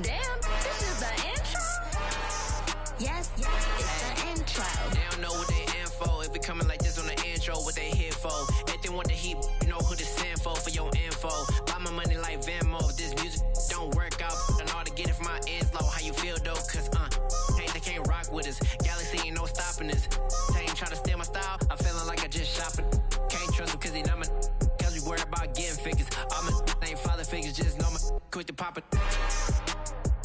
Damn, this is the intro? Yes, it's the intro. They don't know what they in for. If it coming like this on the intro, what they here for? If they want the heat, you know who to send for your info. Buy my money like Venmo. If this music don't work out, I know how to get it from my ends low. How you feel though? Cause they can't rock with us. Galaxy ain't no stopping us. They ain't try to steal my style. I'm feeling like I just shopping. Can't trust them cause they not my. Cause we worried about getting figures. All my ain't father figures, just know my quick to pop it.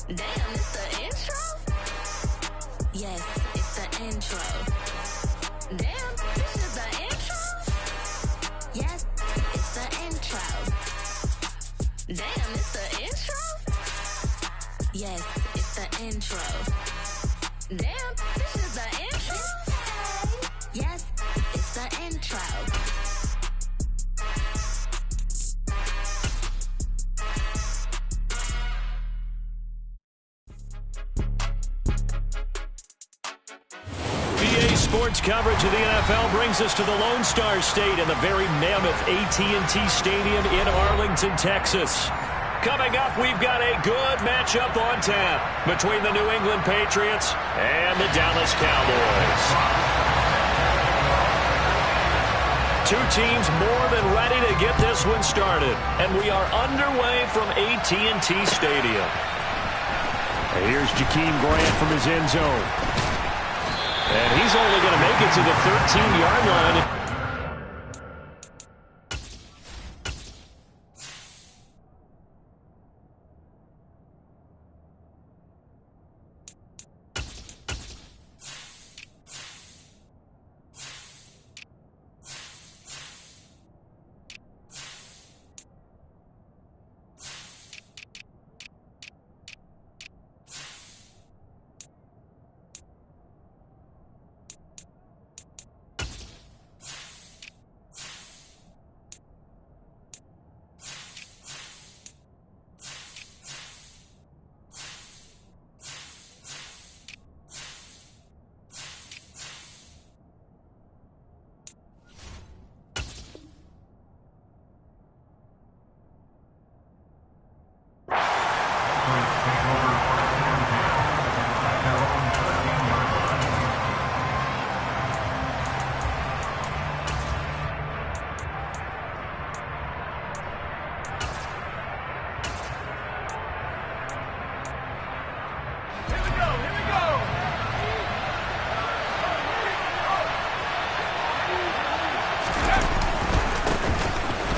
Damn, it's the intro? Yes, it's the intro. Damn, this is the intro? Yes, it's the intro. Damn, it's the intro? Yes, it's the intro. Damn, this is the intro? Yes, it's the intro. Sports coverage of the NFL brings us to the Lone Star State and the very mammoth AT&T Stadium in Arlington, Texas. Coming up, we've got a good matchup on tap between the New England Patriots and the Dallas Cowboys. Two teams more than ready to get this one started, and we are underway from AT&T Stadium. And here's Jakeem Grant from his end zone. And he's only going to make it to the 13-yard line.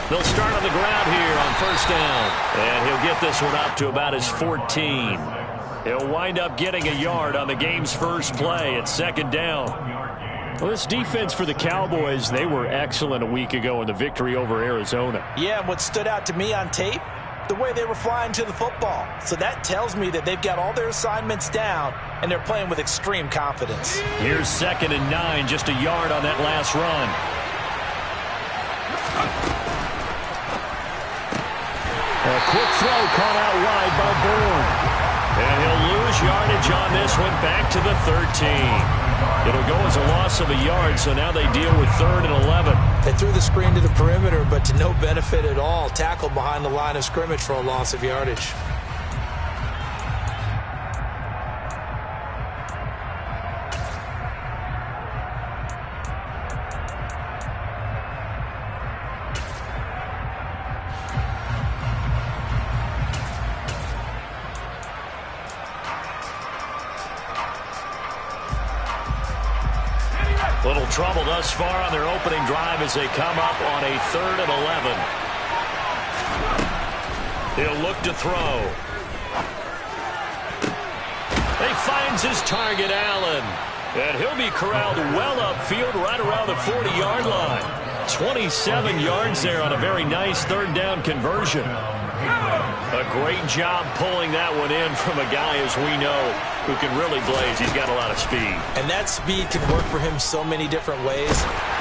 They'll start on the ground here on first down. And he'll get this one up to about his 14. He'll wind up getting a yard on the game's first play at second down. Well, this defense for the Cowboys, they were excellent a week ago in the victory over Arizona. Yeah, and what stood out to me on tape, the way they were flying to the football. So that tells me that they've got all their assignments down, and they're playing with extreme confidence. Here's 2nd and 9, just a yard on that last run. A quick throw caught out wide by Bourne. And he'll lose yardage on this one back to the 13. It'll go as a loss of a yard, so now they deal with 3rd and 11. They threw the screen to the perimeter, but to no benefit at all. Tackled behind the line of scrimmage for a loss of yardage. Little trouble thus far on their opening drive as they come up on a 3rd and 11. He'll look to throw. He finds his target, Allen. And he'll be corralled well upfield right around the 40-yard line. 27 yards there on a very nice 3rd down conversion. A great job pulling that one in from a guy, as we know, who can really blaze. He's got a lot of speed. And that speed can work for him so many different ways.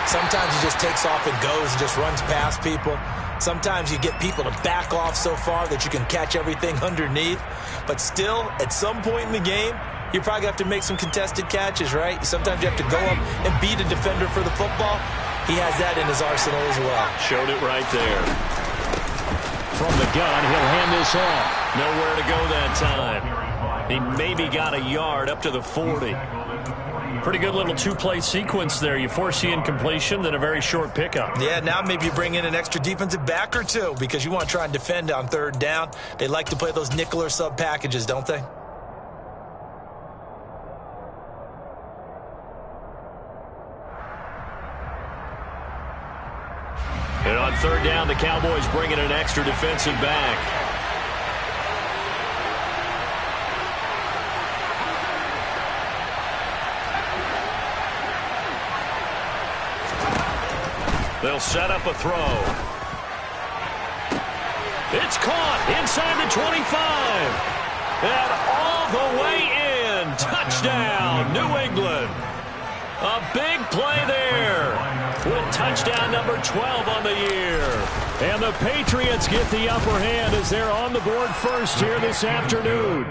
Sometimes he just takes off and goes and just runs past people. Sometimes you get people to back off so far that you can catch everything underneath. But still, at some point in the game, you probably have to make some contested catches, right? Sometimes you have to go up and beat a defender for the football. He has that in his arsenal as well. Showed it right there. From the gun, he'll hand this off. Nowhere to go that time. He maybe got a yard up to the 40. Pretty good little two-play sequence there. You force the incompletion, then a very short pickup. Yeah, now maybe you bring in an extra defensive back or two because you want to try and defend on third down. They like to play those nickel or sub packages, don't they? And on third down, the Cowboys bring in an extra defensive back. They'll set up a throw. It's caught inside the 25. And all the way in. Touchdown, New England. A big play there. With touchdown number 12 on the year. And the Patriots get the upper hand as they're on the board first here this afternoon.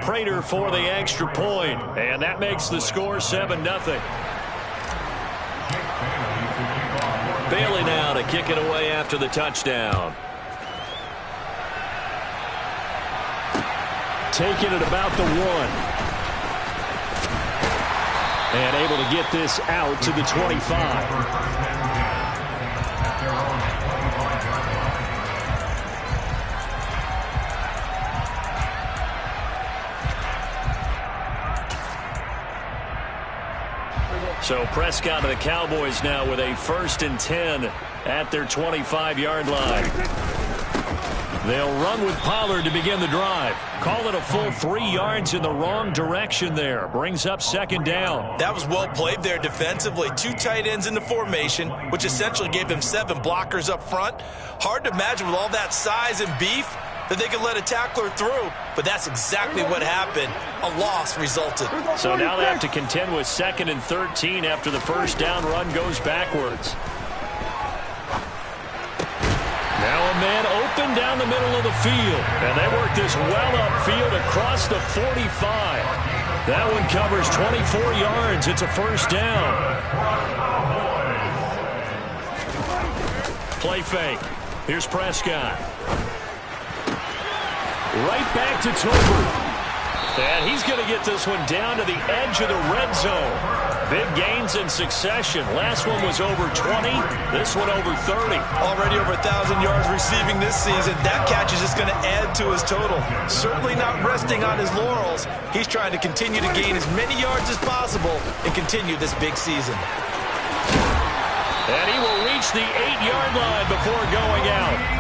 Prater for the extra point. And that makes the score 7-0. Bailey now to kick it away after the touchdown. Taking it about the 1. And able to get this out to the 25. So Prescott and the Cowboys now with a 1st and 10 at their 25-yard line. They'll run with Pollard to begin the drive. Call it a full 3 yards in the wrong direction there. Brings up 2nd down. That was well played there defensively. 2 tight ends in the formation, which essentially gave them 7 blockers up front. Hard to imagine with all that size and beef that they could let a tackler through, but that's exactly what happened. A loss resulted. So now they have to contend with 2nd and 13 after the first down run goes backwards. Now a man open down the middle of the field, and they work this well upfield across the 45. That one covers 24 yards. It's a 1st down. Play fake. Here's Prescott. Right back to Tolbert. And he's going to get this one down to the edge of the red zone. Big gains in succession. Last one was over 20. This one over 30. Already over 1,000 yards receiving this season. That catch is just going to add to his total. Certainly not resting on his laurels. He's trying to continue to gain as many yards as possible and continue this big season. And he will reach the 8-yard line before going out.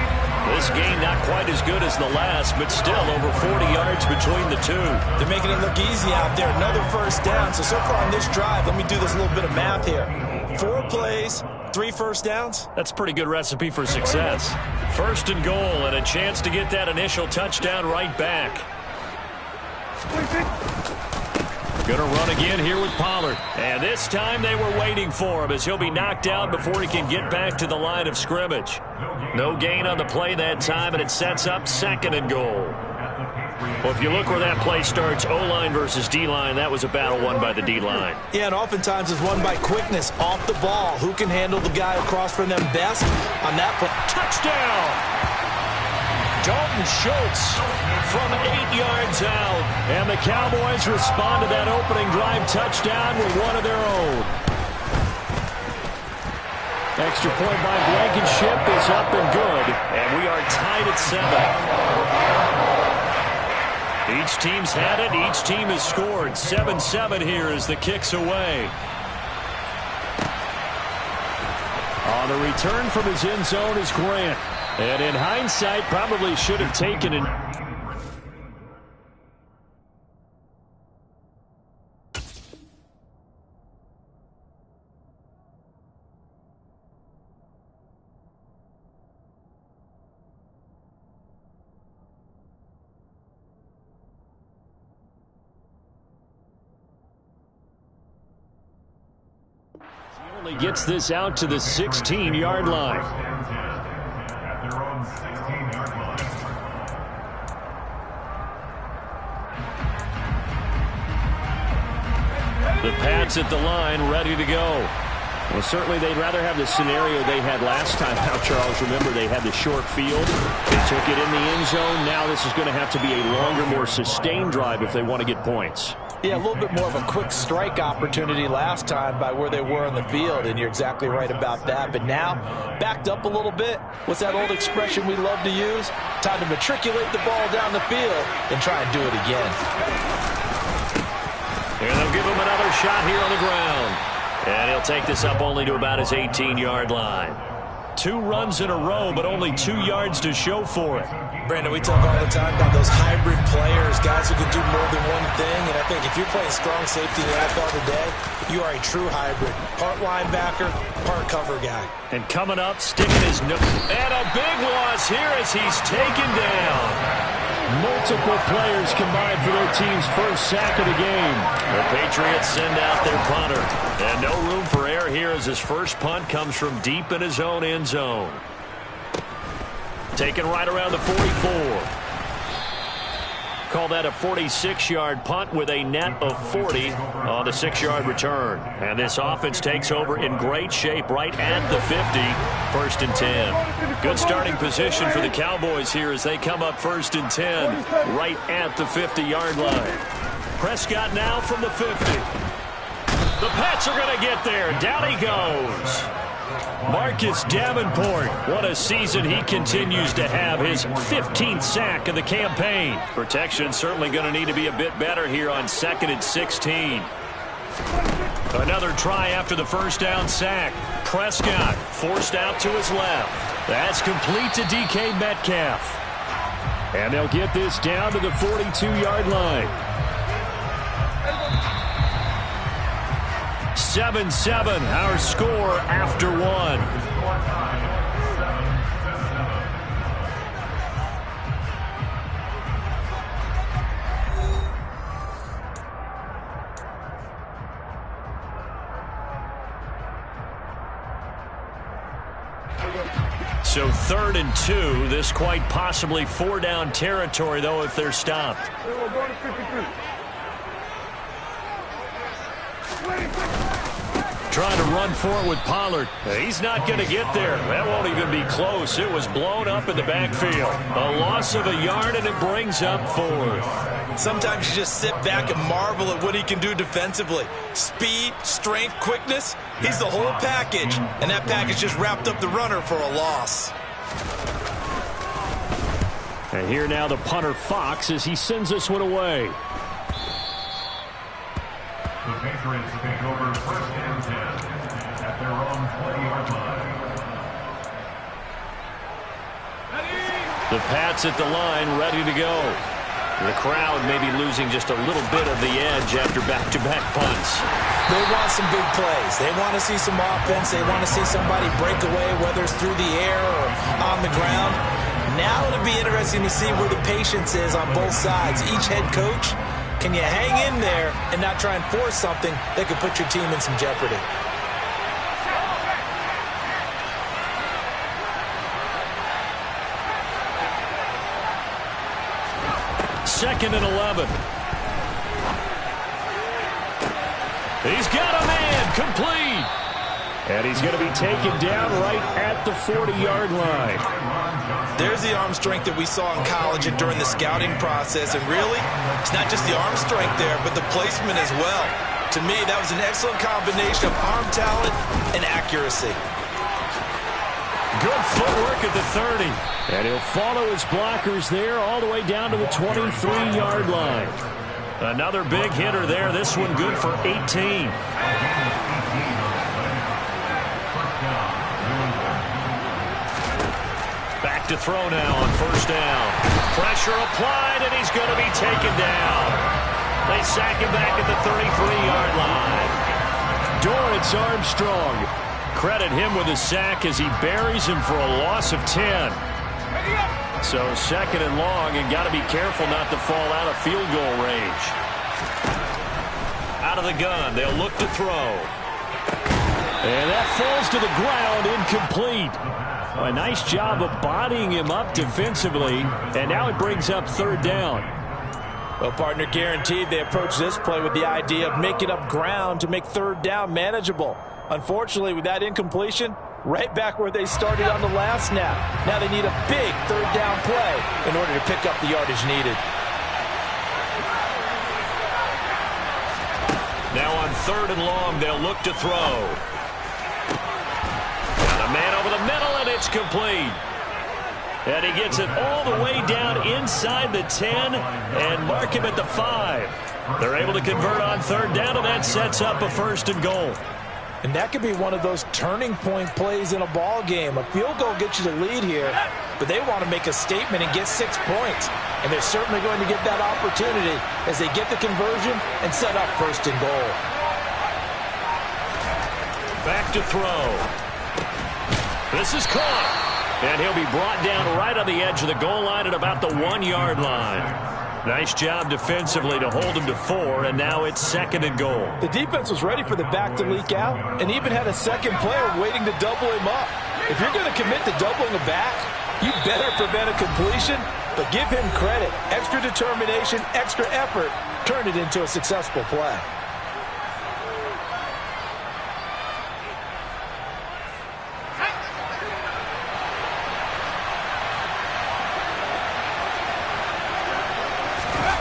This gain not quite as good as the last, but still over 40 yards between the two. They're making it look easy out there. Another 1st down. So far on this drive, let me do this little bit of math here. 4 plays, 3 first downs. That's a pretty good recipe for success. 1st and goal and a chance to get that initial touchdown right back. Going to run again here with Pollard. And this time they were waiting for him as he'll be knocked out before he can get back to the line of scrimmage. No gain on the play that time, and it sets up 2nd and goal. Well, if you look where that play starts, O-line versus D-line, that was a battle won by the D-line. Yeah, and oftentimes it's won by quickness off the ball. Who can handle the guy across from them best on that play? Touchdown! Dalton Schultz from 8 yards out. And the Cowboys respond to that opening drive touchdown with one of their own. Extra point by Blankenship is up and good. And we are tied at 7. Each team's had it. Each team has scored. 7-7 here as the kick's away. On the return from his end zone is Grant. And in hindsight, probably should have taken it. He only gets this out to the 16-yard line. The Pats at the line, ready to go. Well, certainly they'd rather have the scenario they had last time out, Charles. Remember, they had the short field. They took it in the end zone. Now this is going to have to be a longer, more sustained drive if they want to get points. Yeah, a little bit more of a quick strike opportunity last time by where they were on the field, and you're exactly right about that. But now, backed up a little bit. What's that old expression we love to use? Time to matriculate the ball down the field and try and do it again. And they'll give him another shot here on the ground. And he'll take this up only to about his 18-yard line. 2 runs in a row, but only 2 yards to show for it. Brandon, we talk all the time about those hybrid players, guys who can do more than one thing. And I think if you're playing strong safety in the NFL today, you are a true hybrid. Part linebacker, part cover guy. And coming up, sticking his nose. And a big loss here as he's taken down. Multiple players combined for their team's first sack of the game. The Patriots send out their punter. And no room for error here as his first punt comes from deep in his own end zone. Taken right around the 44. Call that a 46-yard punt with a net of 40 on the 6-yard return. And this offense takes over in great shape right at the 50. 1st and 10. Good starting position for the Cowboys here as they come up 1st and 10 right at the 50-yard line. Prescott now from the 50. The Pats are going to get there. Down he goes. Marcus Davenport, what a season he continues to have. His 15th sack of the campaign. Protection certainly going to need to be a bit better here on 2nd and 16. Another try after the first down sack. Prescott forced out to his left. That's complete to DK Metcalf. And they'll get this down to the 42-yard line. 7-7, our score after 1. So 3rd and 2, this quite possibly 4-down territory, though, if they're stopped. Trying to run for it with Pollard. He's not going to get there. That won't even be close. It was blown up in the backfield. A loss of a yard, and it brings up 4th. Sometimes you just sit back and marvel at what he can do defensively. Speed, strength, quickness. He's the whole package. And that package just wrapped up the runner for a loss. And here now the punter Fox as he sends this one away. The Patriots take over 1st and 10 at their own 20-yard line. The Pats at the line, ready to go. The crowd may be losing just a little bit of the edge after back-to-back punts. They want some big plays. They want to see some offense. They want to see somebody break away, whether it's through the air or on the ground. Now it'll be interesting to see where the patience is on both sides. Each head coach, can you hang in there and not try and force something that could put your team in some jeopardy? Second and 11. He's got a man, complete. And he's going to be taken down right at the 40-yard line. There's the arm strength that we saw in college and during the scouting process. And really, it's not just the arm strength there, but the placement as well. To me, that was an excellent combination of arm talent and accuracy. Good footwork at the 30. And he'll follow his blockers there all the way down to the 23-yard line. Another big hitter there. This one good for 18. Back to throw now on first down. Pressure applied, and he's going to be taken down. They sack him back at the 33-yard line. Dorrance Armstrong. Credit him with a sack as he buries him for a loss of 10. So 2nd and long, and got to be careful not to fall out of field goal range. Out of the gun, they'll look to throw. And that falls to the ground, incomplete. A nice job of bodying him up defensively, and now it brings up 3rd down. Well, partner, guaranteed they approach this play with the idea of making up ground to make 3rd down manageable. Unfortunately, with that incompletion, right back where they started on the last snap. Now they need a big third down play in order to pick up the yardage needed. Now on 3rd and long, they'll look to throw. Got a man over the middle, and it's complete. And he gets it all the way down inside the 10 and mark him at the 5. They're able to convert on 3rd down, and that sets up a 1st and goal. And that could be one of those turning point plays in a ball game. A field goal gets you the lead here, but they want to make a statement and get 6 points. And they're certainly going to get that opportunity as they get the conversion and set up 1st and goal. Back to throw. This is caught. And he'll be brought down right on the edge of the goal line at about the 1-yard line. Nice job defensively to hold him to 4, and now it's 2nd and goal. The defense was ready for the back to leak out and even had a second player waiting to double him up. If you're going to commit to doubling a back, you better prevent a completion, but give him credit. Extra determination, extra effort, turn it into a successful play.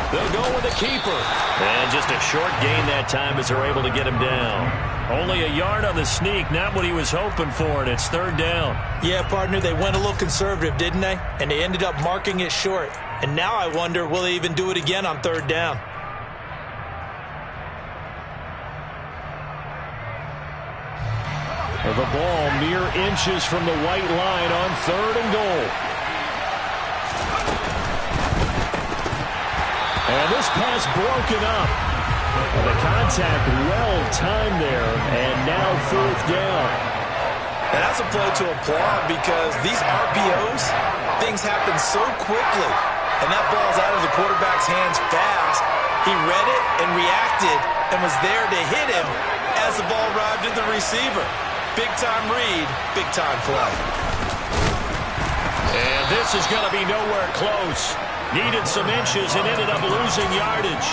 They'll go with the keeper. And just a short gain that time as they're able to get him down. Only a yard on the sneak, not what he was hoping for, and it's 3rd down. Yeah, partner, they went a little conservative, didn't they? And they ended up marking it short. And now I wonder, will they even do it again on 3rd down? The ball mere inches from the white line on 3rd and goal. And this pass broken up. And the contact well-timed there, and now 4th down. And that's a play to applaud because these RPOs, things happen so quickly. And that ball's out of the quarterback's hands fast. He read it and reacted and was there to hit him as the ball arrived at the receiver. Big-time read, big-time play. And this is going to be nowhere close. Needed some inches and ended up losing yardage.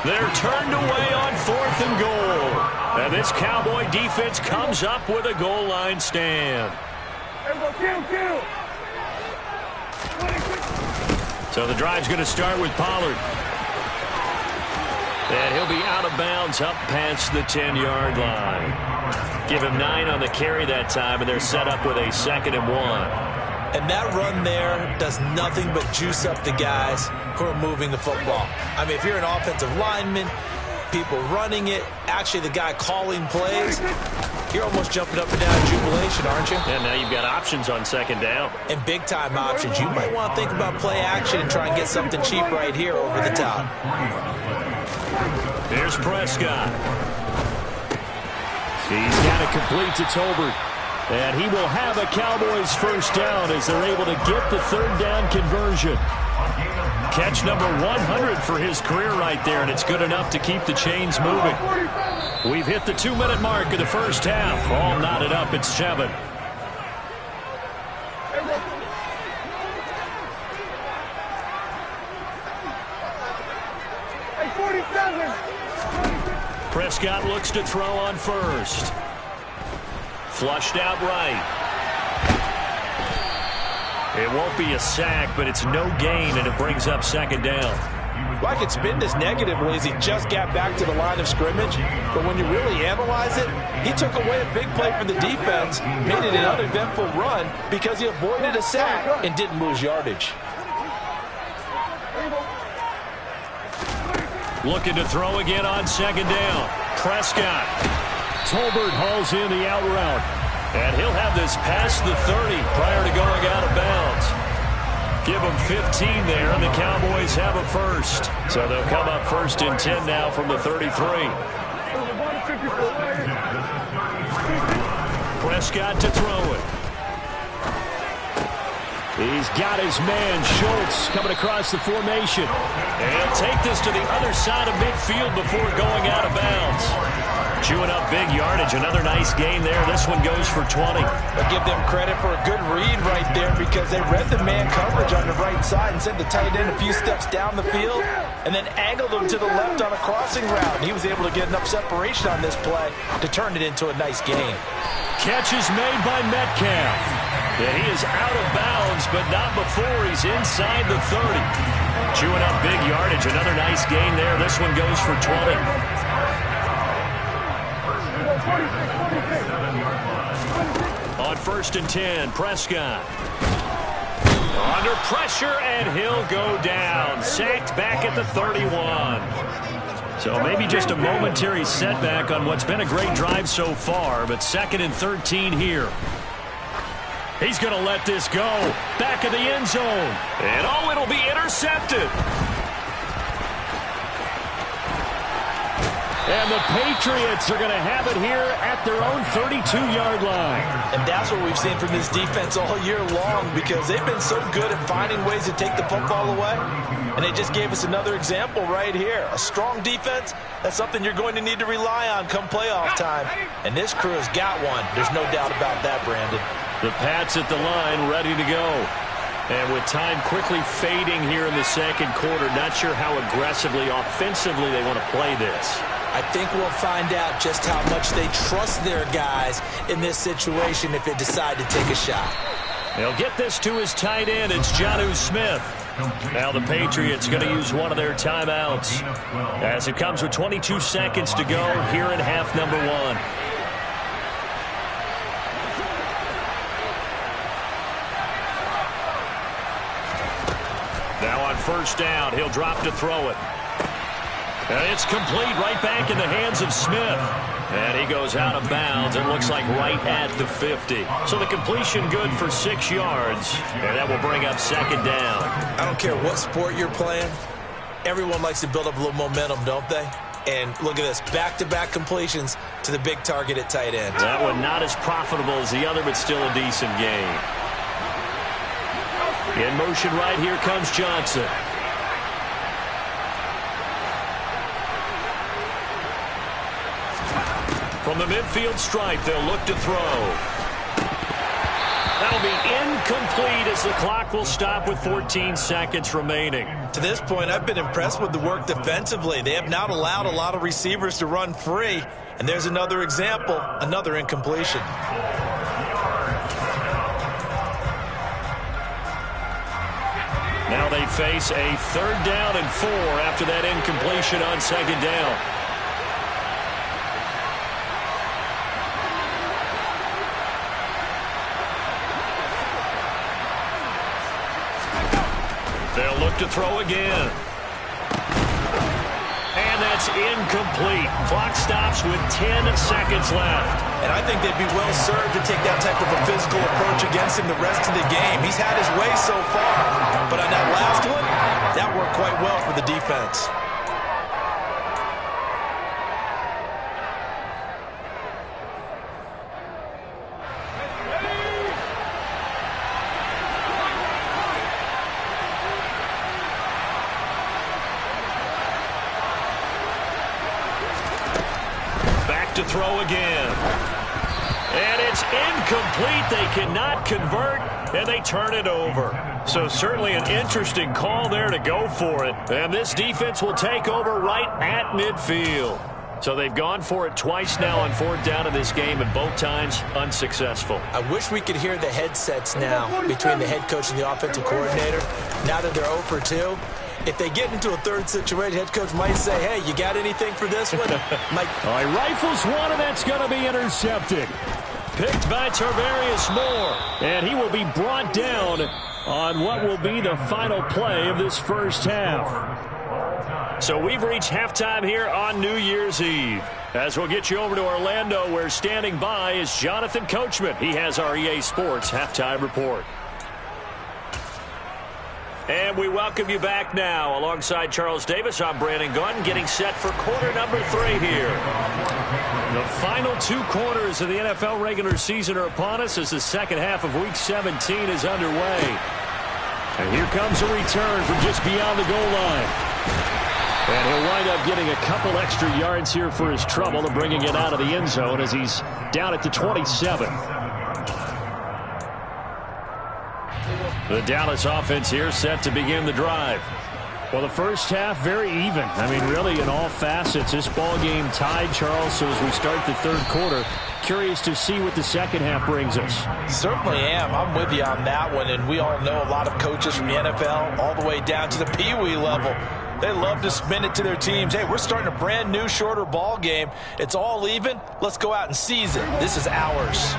They're turned away on 4th and goal. And this Cowboy defense comes up with a goal line stand. So the drive's going to start with Pollard. And he'll be out of bounds up past the 10-yard line. Give him 9 on the carry that time, and they're set up with a 2nd and 1. And that run there does nothing but juice up the guys who are moving the football. I mean, if you're an offensive lineman, people running it, actually the guy calling plays, you're almost jumping up and down in jubilation, aren't you? And now you've got options on 2nd down. And big-time options. You might want to think about play action and try and get something cheap right here over the top. Here's Prescott. He's got it complete to Tolbert. And he will have a Cowboys 1st down as they're able to get the 3rd down conversion. Catch number 100 for his career right there, and it's good enough to keep the chains moving. We've hit the 2-minute mark of the 1st half. All knotted up at 7. Prescott looks to throw on 1st. Flushed out right. It won't be a sack, but it's no gain, and it brings up 2nd down. Well, I could spin this negatively as he just got back to the line of scrimmage, but when you really analyze it, he took away a big play for the defense, made it an uneventful run because he avoided a sack and didn't lose yardage. Looking to throw again on 2nd down. Prescott. Tolbert hauls in the out route. And he'll have this past the 30 prior to going out of bounds. Give them 15 there, and the Cowboys have a 1st. So they'll come up 1st and 10 now from the 33. Prescott to throw it. He's got his man, Schultz, coming across the formation. And he'll take this to the other side of midfield before going out of bounds. Chewing up big yardage. Another nice gain there. This one goes for 20. I give them credit for a good read right there because they read the man coverage on the right side and sent the tight end a few steps down the field and then angled him to the left on a crossing route. And he was able to get enough separation on this play to turn it into a nice gain. Catch is made by Metcalf. And he is out of bounds, but not before he's inside the 30. Chewing up big yardage. Another nice gain there. This one goes for 20. On 1st and 10, Prescott. Under pressure, and he'll go down. Sacked back at the 31. So maybe just a momentary setback on what's been a great drive so far, but 2nd and 13 here. He's going to let this go. Back of the end zone. And oh, it'll be intercepted. And the Patriots are going to have it here at their own 32-yard line. And that's what we've seen from this defense all year long, because they've been so good at finding ways to take the football away. And they just gave us another example right here. A strong defense, that's something you're going to need to rely on come playoff time. And this crew has got one. There's no doubt about that, Brandon. The Pats at the line, ready to go. And with time quickly fading here in the 2nd quarter, not sure how aggressively, offensively they want to play this. I think we'll find out just how much they trust their guys in this situation if they decide to take a shot. They'll get this to his tight end. It's Jonnu Smith. Now the Patriots going to use one of their timeouts as it comes with 22 seconds to go here in half number 1. Now on 1st down, he'll drop to throw it. And it's complete right back in the hands of Smith. And he goes out of bounds. It looks like right at the 50. So the completion good for 6 yards. And that will bring up 2nd down. I don't care what sport you're playing. Everyone likes to build up a little momentum, don't they? And look at this. Back-to-back completions to the big target at tight end. That one not as profitable as the other, but still a decent gain. In motion right here comes Johnson. From the midfield stripe, they'll look to throw. That'll be incomplete as the clock will stop with 14 seconds remaining. To this point, I've been impressed with the work defensively. They have not allowed a lot of receivers to run free. And there's another example, another incompletion. Now they face a 3rd down and 4 after that incompletion on 2nd down. They'll look to throw again. And that's incomplete. Clock stops with 10 seconds left. And I think they'd be well served to take that type of a physical approach against him the rest of the game. He's had his way so far. But on that last one, that worked quite well for the defense. To throw again. And it's incomplete. They cannot convert, and they turn it over. So certainly an interesting call there to go for it. And this defense will take over right at midfield. So they've gone for it twice now on 4th down in this game, and both times unsuccessful. I wish we could hear the headsets now between the head coach and the offensive coordinator. Now that they're 0 for 2. If they get into a 3rd situation, head coach might say, hey, you got anything for this one? All right, rifles one, and that's going to be intercepted. Picked by Tarvarius Moore, and he will be brought down on what will be the final play of this 1st half. So we've reached halftime here on New Year's Eve. As we'll get you over to Orlando, where standing by is Jonathan Coachman. He has our EA Sports halftime report. And we welcome you back now. Alongside Charles Davis, I'm Brandon Gaudin, getting set for quarter number 3 here. The final 2 quarters of the NFL regular season are upon us as the 2nd half of Week 17 is underway. And here comes a return from just beyond the goal line. And he'll wind up getting a couple extra yards here for his trouble and bringing it out of the end zone as he's down at the 27. The Dallas offense here set to begin the drive. Well, the first half, very even. I mean, really, in all facets, this ball game tied, Charles. So as we start the third quarter, curious to see what the second half brings us. Certainly am. I'm with you on that one. And we all know a lot of coaches from the NFL all the way down to the Pee Wee level. They love to spin it to their teams. Hey, we're starting a brand new, shorter ball game. It's all even. Let's go out and seize it. This is ours.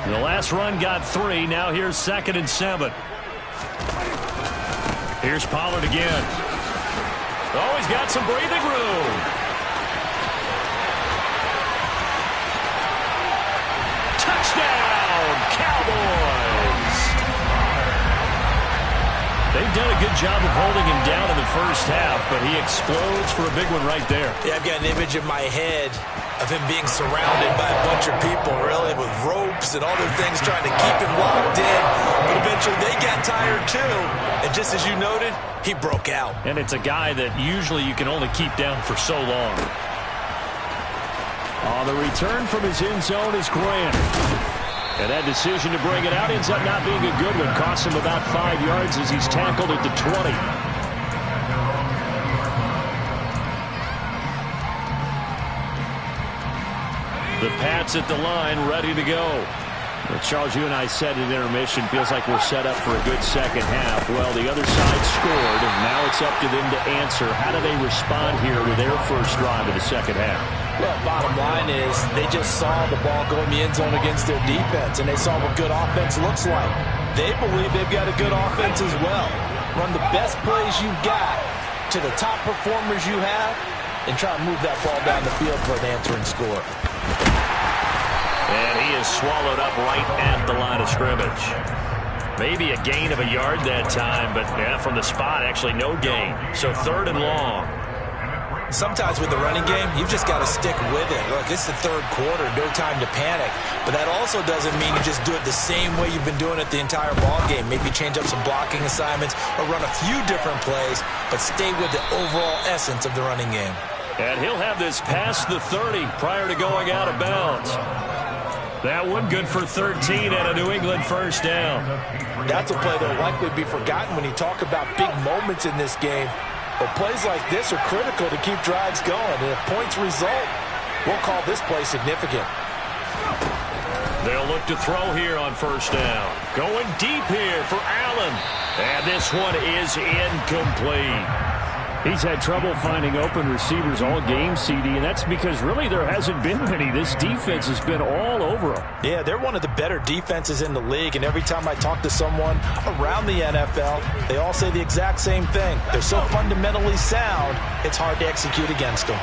The last run got 3. Now here's 2nd and 7. Here's Pollard again. Oh, he's got some breathing room. Touchdown, Cowboys. They've done a good job of holding him down in the first half, but he explodes for a big one right there. Yeah, I've got an image in my head of him being surrounded by a bunch of people, really, with ropes and other things trying to keep him locked in. But eventually they got tired too. And just as you noted, he broke out. And it's a guy that usually you can only keep down for so long. On the return from his end zone is Grant. And that decision to bring it out ends up not being a good one. Costs him about 5 yards as he's tackled at the 20. The Pats at the line, ready to go. Well, Charles, you and I said at intermission, feels like we're set up for a good second half. Well, the other side scored, and now it's up to them to answer. How do they respond here with their first drive of the second half? Well, bottom line is they just saw the ball go in the end zone against their defense, and they saw what good offense looks like. They believe they've got a good offense as well. Run the best plays you've got to the top performers you have, and try to move that ball down the field for an answering score. And he is swallowed up right at the line of scrimmage. Maybe a gain of a yard that time, but yeah, from the spot, actually no gain. So 3rd and long. Sometimes with the running game, you've just got to stick with it. Look, it's the third quarter, no time to panic. But that also doesn't mean you just do it the same way you've been doing it the entire ball game. Maybe change up some blocking assignments or run a few different plays, but stay with the overall essence of the running game. And he'll have this past the 30 prior to going out of bounds. That one good for 13 and a New England first down. That's a play that will likely be forgotten when you talk about big moments in this game. But plays like this are critical to keep drives going. And if points result, we'll call this play significant. They'll look to throw here on first down. Going deep here for Allen. And this one is incomplete. He's had trouble finding open receivers all game, CD, and that's because really there hasn't been many. This defense has been all over them. Yeah, they're one of the better defenses in the league, and every time I talk to someone around the NFL, they all say the exact same thing. They're so fundamentally sound, it's hard to execute against them.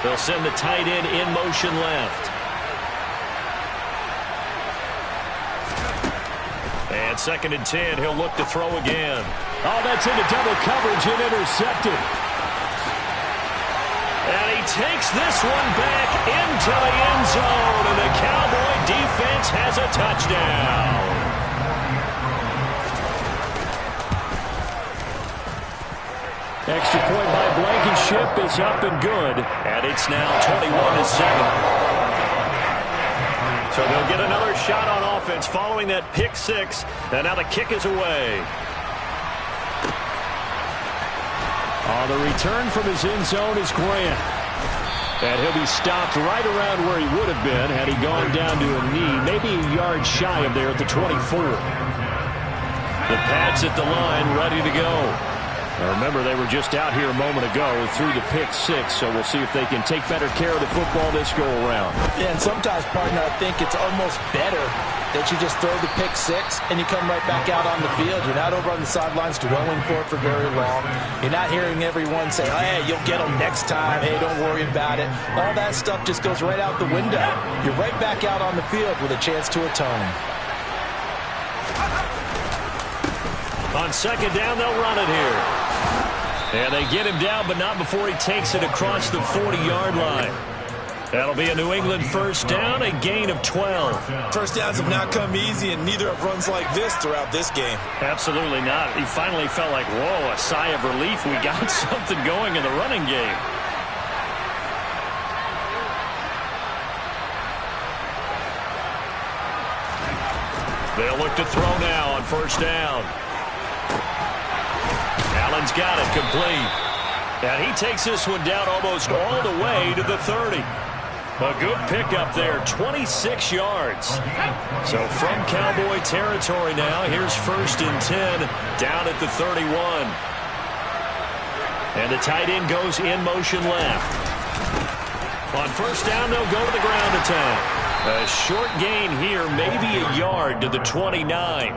They'll send the tight end in motion left. And 2nd and 10, he'll look to throw again. Oh, that's into double coverage and intercepted. And he takes this one back into the end zone, and the Cowboy defense has a touchdown. Extra point by Blankenship is up and good, and it's now 21-7. So they'll get another shot on offense following that pick 6, and now the kick is away. On the return from his end zone is Grant. And he'll be stopped right around where he would have been had he gone down to a knee, maybe a yard shy of there at the 24. The Pats at the line, ready to go. Now remember, they were just out here a moment ago through the pick 6, so we'll see if they can take better care of the football this go-around. Yeah, and sometimes, partner, I think it's almost better that you just throw the pick 6 and you come right back out on the field. You're not over on the sidelines dwelling for it for very long. You're not hearing everyone say, hey, you'll get them next time. Hey, don't worry about it. All that stuff just goes right out the window. You're right back out on the field with a chance to atone. On 2nd down, they'll run it here. And they get him down, but not before he takes it across the 40-yard line. That'll be a New England first down, a gain of 12. First downs have not come easy, and neither have runs like this throughout this game. Absolutely not. He finally felt like, whoa, a sigh of relief. We got something going in the running game. They'll look to throw now on first down. Allen's got it complete. And he takes this one down almost all the way to the 30. A good pickup there, 26 yards. So from Cowboy territory now, here's 1st and 10 down at the 31. And the tight end goes in motion left. On 1st down, they'll go to the ground attack. A short gain here, maybe a yard to the 29.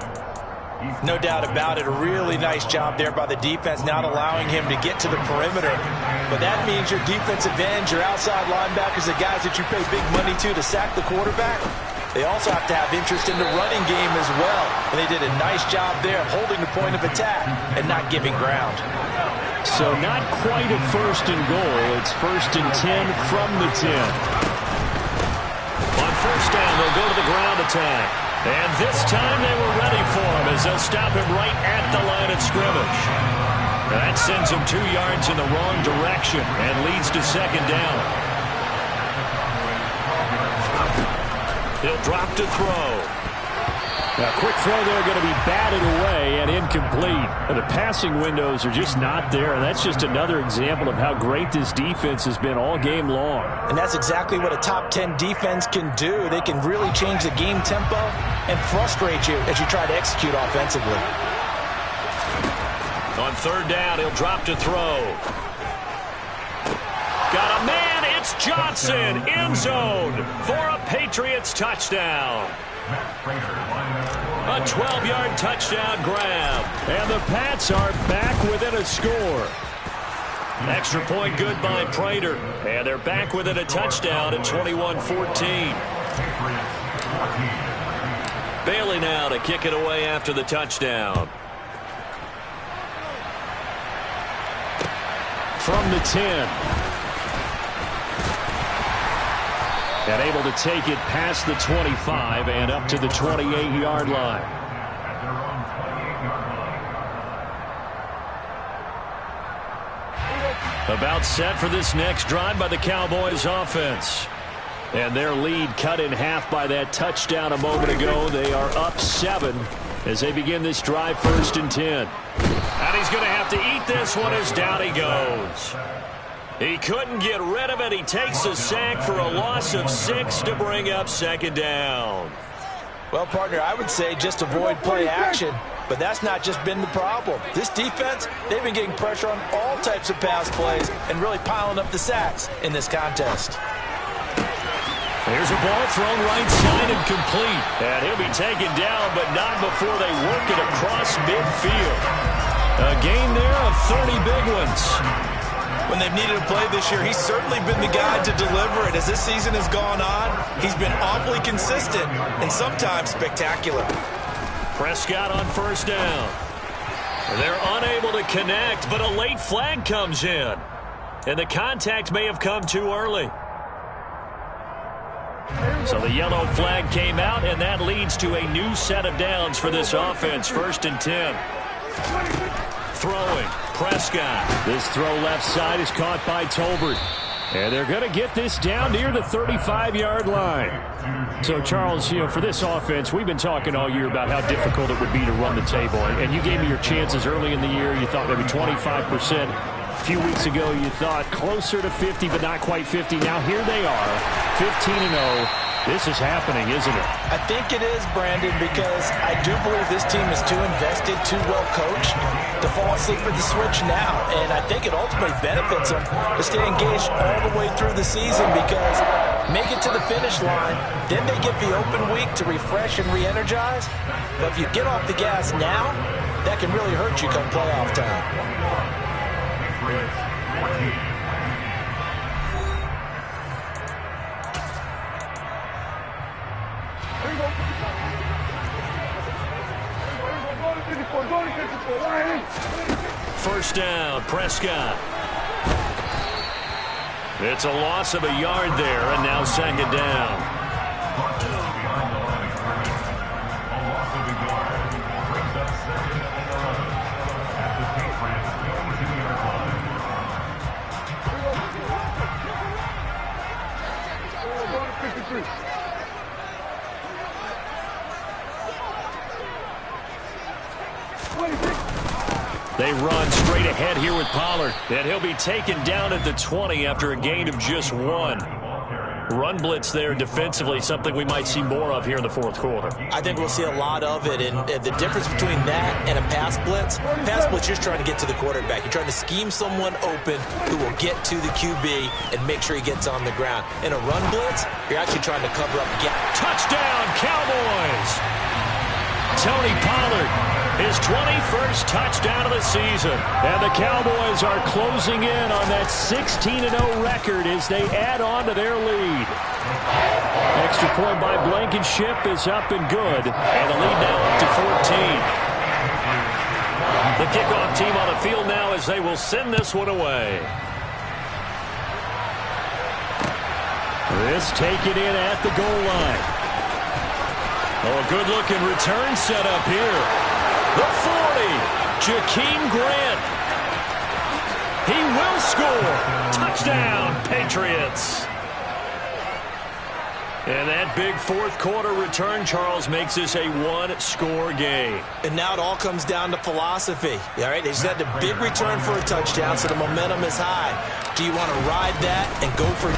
No doubt about it. A really nice job there by the defense, not allowing him to get to the perimeter. But that means your defensive ends, your outside linebackers, the guys that you pay big money to sack the quarterback, they also have to have interest in the running game as well. And they did a nice job there of holding the point of attack and not giving ground. So not quite a 1st and goal. It's 1st and 10 from the 10. On 1st down, they'll go to the ground attack. And this time they were ready for him as they'll stop him right at the line of scrimmage. That sends him 2 yards in the wrong direction and leads to 2nd down. He'll drop to throw. A quick throw there going to be batted away and incomplete. The passing windows are just not there. And that's just another example of how great this defense has been all game long. And that's exactly what a top 10 defense can do. They can really change the game tempo and frustrate you as you try to execute offensively. On 3rd down, he'll drop to throw. Got a man. It's Johnson. End zone for a Patriots touchdown. A 12-yard touchdown grab. And the Pats are back within a score. Extra point good by Prater. And they're back within a touchdown at 21-14. Bailey now to kick it away after the touchdown. From the 10. And able to take it past the 25 and up to the 28-yard line. About set for this next drive by the Cowboys offense. And their lead cut in half by that touchdown a moment ago. They are up 7 as they begin this drive 1st and 10. And he's going to have to eat this one as down he goes. He couldn't get rid of it. He takes a sack for a loss of 6 to bring up 2nd down. Well, partner, I would say just avoid play action, but that's not just been the problem. This defense, they've been getting pressure on all types of pass plays and really piling up the sacks in this contest. Here's a ball thrown right side and complete. And he'll be taken down, but not before they work it across midfield. A gain there of 30 big ones. When they've needed a play this year, he's certainly been the guy to deliver it. As this season has gone on, he's been awfully consistent and sometimes spectacular. Prescott on 1st down. They're unable to connect, but a late flag comes in. And the contact may have come too early. So the yellow flag came out, and that leads to a new set of downs for this offense. 1st and 10. Throwing, Prescott. This throw left side is caught by Tolbert. And they're going to get this down near the 35-yard line. So, Charles, for this offense, we've been talking all year about how difficult it would be to run the table. And you gave me your chances early in the year. You thought maybe 25%. A few weeks ago, you thought closer to 50, but not quite 50. Now here they are, 15-0. This is happening, isn't it? I think it is, Brandon, because I do believe this team is too invested, too well coached to fall asleep at the switch now. And I think it ultimately benefits them to stay engaged all the way through the season because make it to the finish line, then they get the open week to refresh and re-energize. But if you get off the gas now, that can really hurt you come playoff time. First down, Prescott. It's a loss of a yard there, and now 2nd down. They run straight ahead here with Pollard. And he'll be taken down at the 20 after a gain of just 1. Run blitz there defensively, something we might see more of here in the fourth quarter. I think we'll see a lot of it, and the difference between that and a pass blitz, you're just trying to get to the quarterback. You're trying to scheme someone open who will get to the QB and make sure he gets on the ground. In a run blitz, you're actually trying to cover up gaps. Touchdown, Cowboys! Tony Pollard. His 21st touchdown of the season. And the Cowboys are closing in on that 16-0 record as they add on to their lead. Extra point by Blankenship is up and good. And the lead now up to 14. The kickoff team on the field now as they will send this one away. This taken in at the goal line. Oh, a good-looking return set up here. The 40, Jakeem Grant. He will score. Touchdown, Patriots. And that big fourth quarter return, Charles, makes this a one-score game. And now it all comes down to philosophy. All right, they just had a big return for a touchdown, so the momentum is high. Do you want to ride that and go for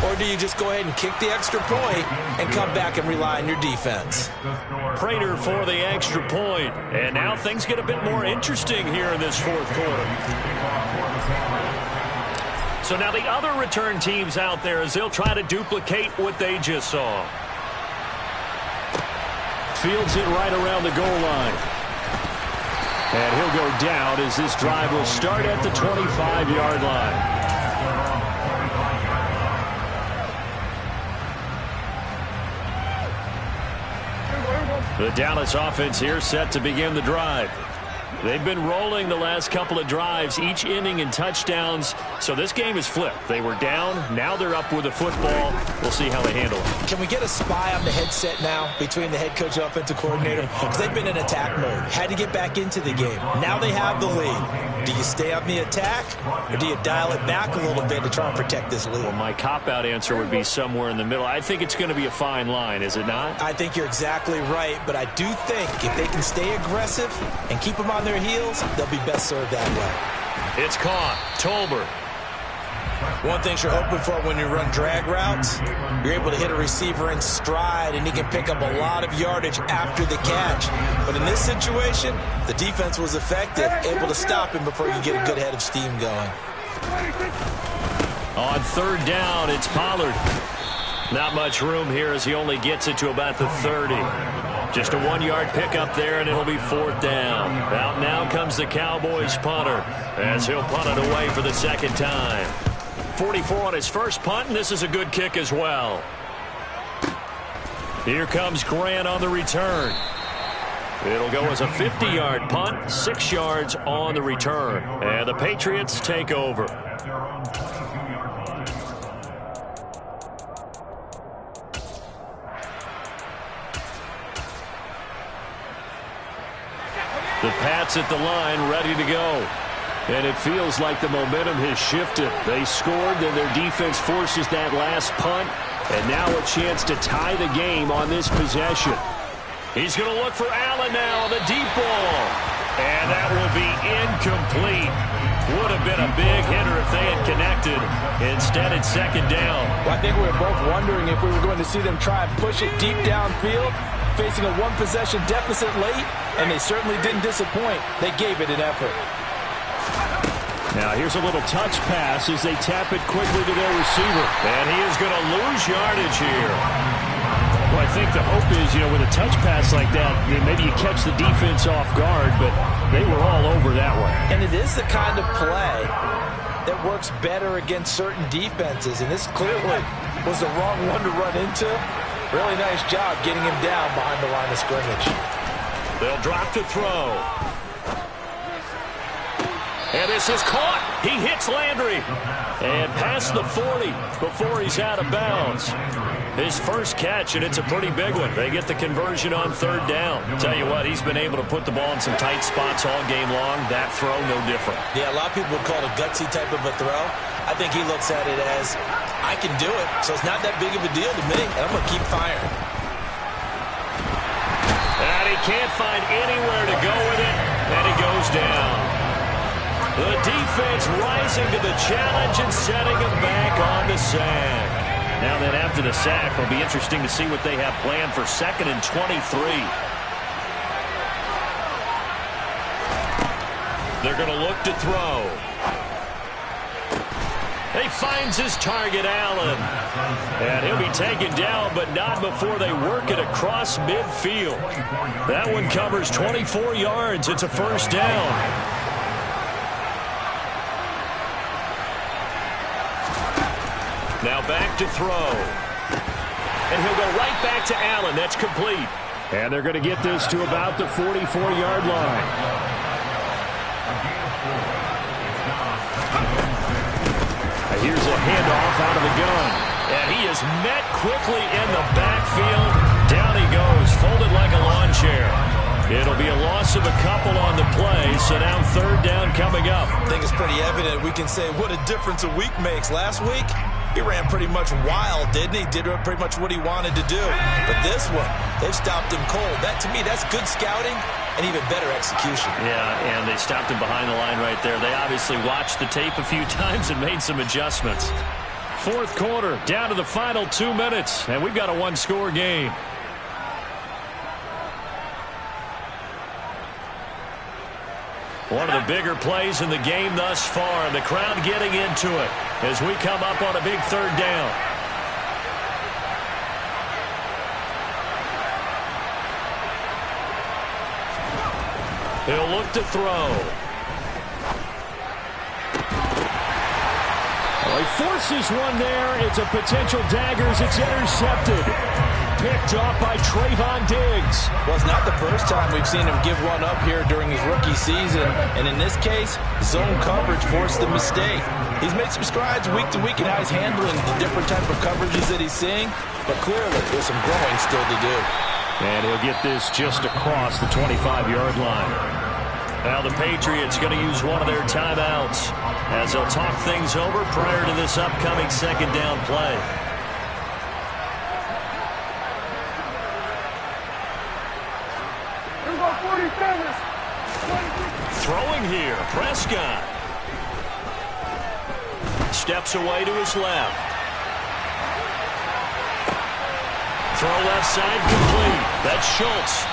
2? Or do you just go ahead and kick the extra point and come back and rely on your defense? Prater for the extra point. And now things get a bit more interesting here in this fourth quarter. So now the other return teams out there as they'll try to duplicate what they just saw. Fields it right around the goal line. And he'll go down as this drive will start at the 25-yard line. The Dallas offense here set to begin the drive. They've been rolling the last couple of drives, each inning in touchdowns. So this game is flipped. They were down. Now they're up with the football. We'll see how they handle it. Can we get a spy on the headset now between the head coach and offensive coordinator? Because they've been in attack mode. Had to get back into the game. Now they have the lead. Do you stay on the attack, or do you dial it back a little bit to try and protect this lead? Well, my cop-out answer would be somewhere in the middle. I think it's going to be a fine line, is it not? I think you're exactly right, but I do think if they can stay aggressive and keep them on their heels, they'll be best served that way. It's caught. Tolbert. One thing you're hoping for when you run drag routes, you're able to hit a receiver in stride, and he can pick up a lot of yardage after the catch. But in this situation, the defense was effective, able to stop him before you get a good head of steam going. On third down, it's Pollard. Not much room here as he only gets it to about the 30. Just a 1-yard pickup there, and it'll be fourth down. Out now comes the Cowboys punter as he'll punt it away for the second time. 44 on his first punt, and this is a good kick as well. Here comes Grant on the return. It'll go as a 50-yard punt, 6 yards on the return. And the Patriots take over. The Pats at the line, ready to go. And it feels like the momentum has shifted. They scored, then their defense forces that last punt. And now a chance to tie the game on this possession. He's going to look for Allen now on the deep ball. And that will be incomplete. Would have been a big hitter if they had connected. Instead, it's second down. Well, I think we were both wondering if we were going to see them try and push it deep downfield, facing a one-possession deficit late, and they certainly didn't disappoint. They gave it an effort. Now here's a little touch pass as they tap it quickly to their receiver. And he is going to lose yardage here. Well, I think the hope is, with a touch pass like that, maybe you catch the defense off guard, but they were all over that one. And it is the kind of play that works better against certain defenses, and this clearly was the wrong one to run into. Really nice job getting him down behind the line of scrimmage. They'll drop to throw. And this is caught. He hits Landry. And past the 40 before he's out of bounds. His first catch, and it's a pretty big one. They get the conversion on third down. Tell you what, he's been able to put the ball in some tight spots all game long. That throw, no different. Yeah, a lot of people would call it a gutsy type of a throw. I think he looks at it as, I can do it, so it's not that big of a deal to me, and I'm going to keep firing. And he can't find anywhere to go with it. And he goes down. The defense rising to the challenge and setting him back on the sack. Now then, after the sack, it'll be interesting to see what they have planned for 2nd and 23. They're going to look to throw. He finds his target, Allen. And he'll be taken down, but not before they work it across midfield. That one covers 24 yards. It's a first down. Now back to throw. And he'll go right back to Allen. That's complete. And they're going to get this to about the 44-yard line. Here's a handoff out of the gun. And he is met quickly in the backfield. Down he goes, folded like a lawn chair. It'll be a loss of a couple on the play, so now 3rd down coming up. I think it's pretty evident. We can say what a difference a week makes. Last week, he ran pretty much wild, didn't he? Did pretty much what he wanted to do. But this one, they've stopped him cold. That, to me, that's good scouting and even better execution. Yeah, and they stopped him behind the line right there. They obviously watched the tape a few times and made some adjustments. 4th quarter, down to the final 2 minutes, and we've got a one-score game. One of the bigger plays in the game thus far, and the crowd getting into it as we come up on a big 3rd down. He'll look to throw. Well, he forces one there. It's a potential dagger as it's intercepted. Picked off by Trayvon Diggs. Well, it's not the first time we've seen him give one up here during his rookie season. And in this case, zone coverage forced the mistake. He's made some strides week to week in how he's handling the different type of coverages that he's seeing. But clearly, there's some growing still to do. And he'll get this just across the 25-yard line. Now the Patriots going to use one of their timeouts as they'll talk things over prior to this upcoming 2nd down play. Throwing here, Prescott. Steps away to his left. Throw left side complete. That's Schultz.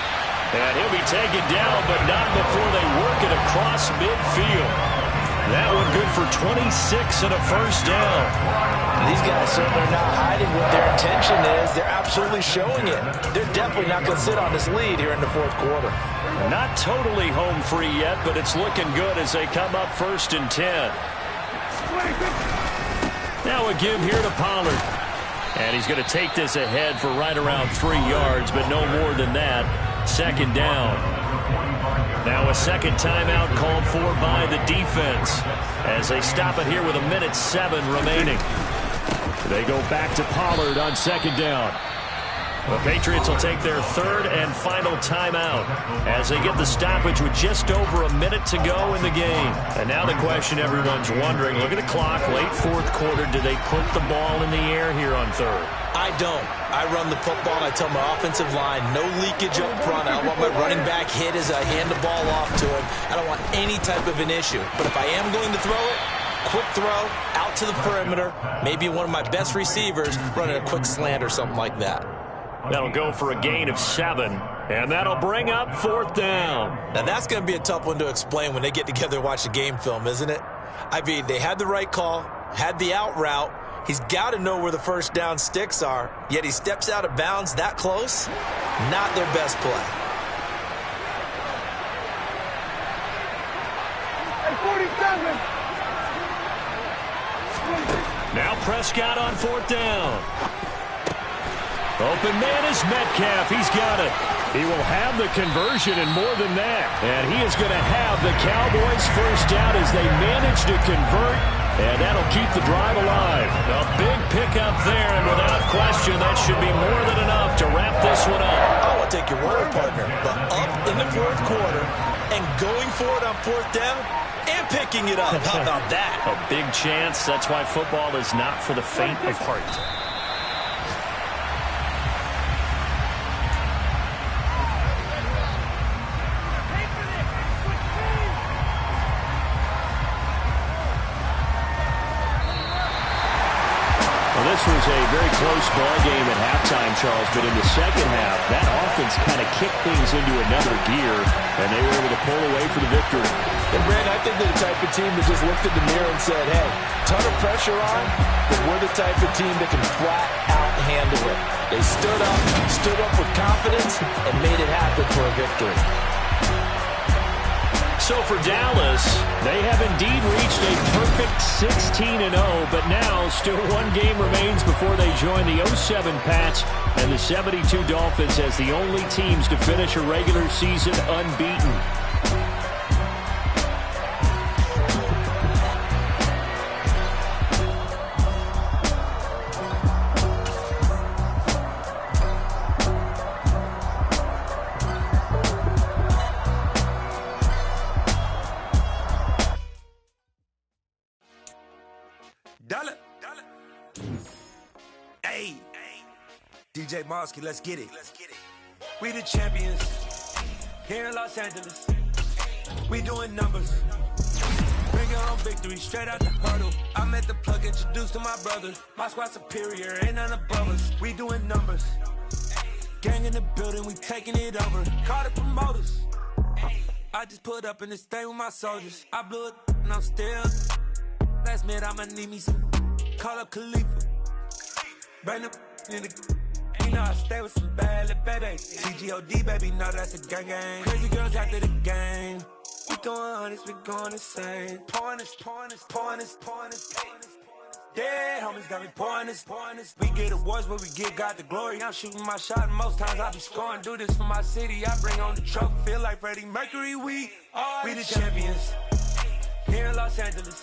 And he'll be taken down, but not before they work it across midfield. That one good for 26 and a first down. These guys certainly are not hiding what their intention is. They're absolutely showing it. They're definitely not going to sit on this lead here in the 4th quarter. Not totally home free yet, but it's looking good as they come up 1st and 10. Now a give here to Pollard. And he's going to take this ahead for right around 3 yards, but no more than that. 2nd down. Now a 2nd timeout called for by the defense as they stop it here with 1:07 remaining. They go back to Pollard on 2nd down. The Patriots will take their 3rd and final timeout as they get the stoppage with just over a minute to go in the game. And now the question everyone's wondering, look at the clock, late 4th quarter, do they put the ball in the air here on 3rd? I don't. I run the football, and I tell my offensive line, no leakage up front. I don't want my running back hit as I hand the ball off to him. I don't want any type of an issue. But if I am going to throw it, quick throw, out to the perimeter, maybe one of my best receivers running a quick slant or something like that. That'll go for a gain of 7, and that'll bring up 4th down. Now, that's going to be a tough one to explain when they get together and watch the game film, isn't it? I mean, they had the right call, had the out route. He's got to know where the first down sticks are, yet he steps out of bounds that close. Not their best play. Now Prescott on 4th down. Open man is Metcalf. He's got it. He will have the conversion and more than that. And he is going to have the Cowboys first down as they manage to convert. And that'll keep the drive alive. A big pickup there, and without question, that should be more than enough to wrap this one up. I will take your word, partner. But up in the 4th quarter and going for it on 4th down and picking it up. How about that? A big chance. That's why football is not for the faint of heart. Dallas was a very close ball game at halftime, Charles, but in the second half, that offense kind of kicked things into another gear, and they were able to pull away for the victory. And, Brandon, I think they're the type of team that just looked in the mirror and said, hey, ton of pressure on, but we're the type of team that can flat out handle it. They stood up with confidence, and made it happen for a victory. So for Dallas, they have indeed reached a perfect 16-0, but now still one game remains before they join the 07 Pats and the 72 Dolphins as the only teams to finish a regular season unbeaten. Hey, DJ Mosky, let's get it. We the champions here in Los Angeles. We doing numbers. Bring your own victory straight out the hurdle. I'm at the plug, introduced to my brother. My squad superior, ain't none above us. We doing numbers. Gang in the building, we taking it over. Call the promoters. I just put up in this thing with my soldiers. I blew it and I'm still. Last minute, I'ma need me some. Call up Khalifa. Bring them in the. You know I stay with some bad little baby. TGOD, baby, know that's a gang gang. Crazy girls after the game. We doing honest, we going insane. Pouring this. Yeah, homies got me pouring this. We get awards, but we give God the glory. I'm shooting my shot, and most times I be scoring. Do this for my city, I bring on the trophy. Feel like Freddie Mercury, we the champions here in Los Angeles.